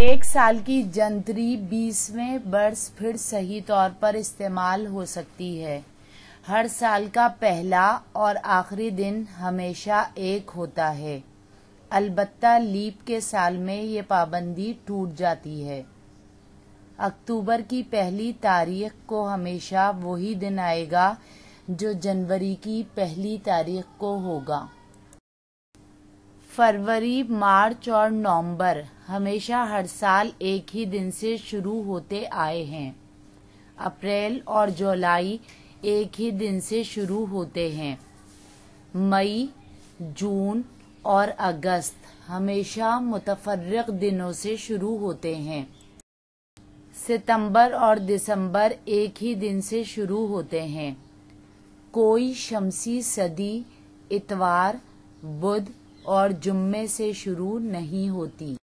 एक साल की जंतरी 20वें वर्ष फिर सही तौर पर इस्तेमाल हो सकती है। हर साल का पहला और आखिरी दिन हमेशा एक होता है। अलबत्ता लीप के साल में ये पाबंदी टूट जाती है। अक्टूबर की पहली तारीख को हमेशा वही दिन आएगा जो जनवरी की पहली तारीख को होगा। फरवरी, मार्च और नवंबर हमेशा हर साल एक ही दिन से शुरू होते आए हैं। अप्रैल और जुलाई एक ही दिन से शुरू होते हैं। मई, जून और अगस्त हमेशा मुतफर्रिक दिनों से शुरू होते हैं। सितंबर और दिसंबर एक ही दिन से शुरू होते हैं। कोई शमसी सदी इतवार, बुध और जुम्मे से शुरू नहीं होती।